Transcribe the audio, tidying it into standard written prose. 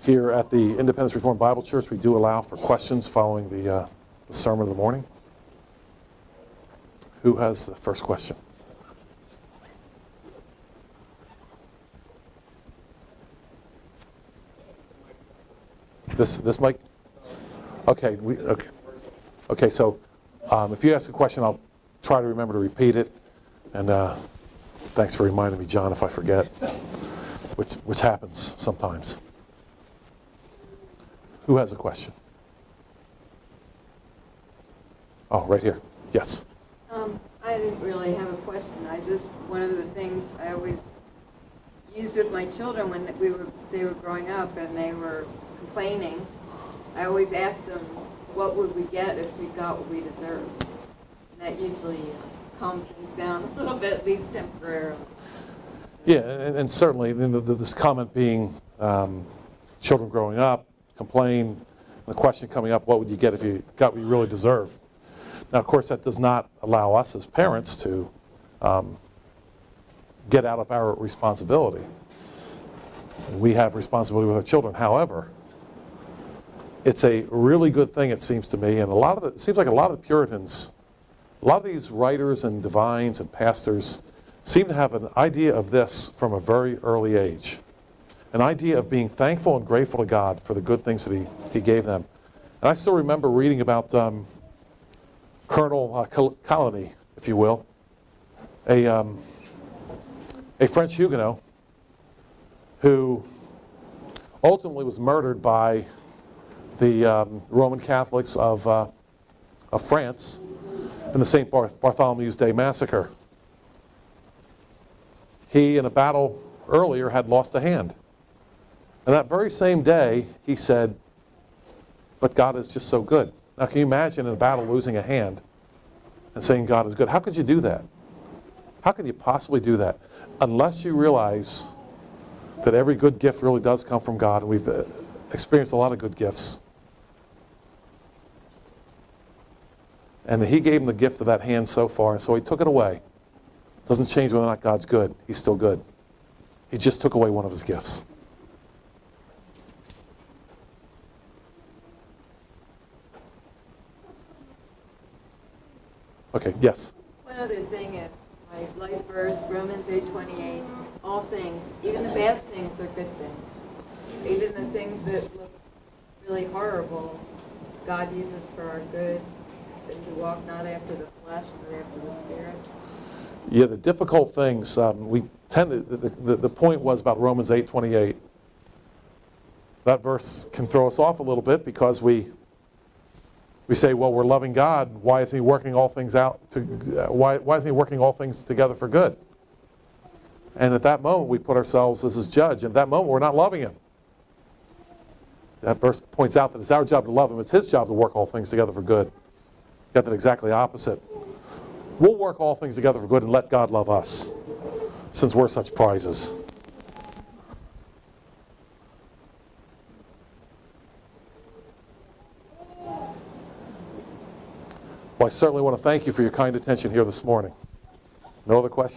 Here at the Independence Reformed Bible Church, we do allow for questions following the sermon of the morning. Who has the first question? This mic? Okay. Okay. So, if you ask a question, I'll try to remember to repeat it. And thanks for reminding me, John, if I forget, which happens sometimes. Who has a question? Oh, right here. Yes. I didn't really have a question. One of the things I always used with my children when they were growing up and they were complaining, I always asked them, what would we get if we got what we deserved? And that usually calmed things down a little bit, at least temporarily. Yeah, and certainly this comment being children growing up, complain, the question coming up, what would you get if you got what you really deserve? Now, of course, that does not allow us as parents to get out of our responsibility. We have responsibility with our children. However, it's a really good thing, it seems to me, and it seems like a lot of the Puritans, a lot of these writers and divines and pastors seem to have an idea of this from a very early age. An idea of being thankful and grateful to God for the good things that He gave them. And I still remember reading about Colonel Coligny, if you will, a French Huguenot who ultimately was murdered by the Roman Catholics of France in the St. Bartholomew's Day massacre. He, in a battle earlier, had lost a hand. And that very same day, he said, but God is just so good. Now, can you imagine in a battle losing a hand and saying God is good? How could you do that? How could you possibly do that? Unless you realize that every good gift really does come from God, and we've experienced a lot of good gifts. And He gave him the gift of that hand so far, and so He took it away. Doesn't change whether or not God's good. He's still good. He just took away one of His gifts. Okay, yes? One other thing is, my life verse, Romans 8:28, all things, even the bad things are good things. Even the things that look really horrible, God uses for our good, that to walk not after the flesh, but after the Spirit. Yeah, the difficult things, we tend to, the point was about Romans 8:28. That verse can throw us off a little bit because we say, well, we're loving God. Why isn't He working all things out? Why isn't He working all things together for good? And at that moment, we put ourselves as His judge. And at that moment, we're not loving Him. That verse points out that it's our job to love Him. It's His job to work all things together for good. Got that exactly opposite. We'll work all things together for good and let God love us, since we're such prizes. Well, I certainly want to thank you for your kind attention here this morning. No other questions?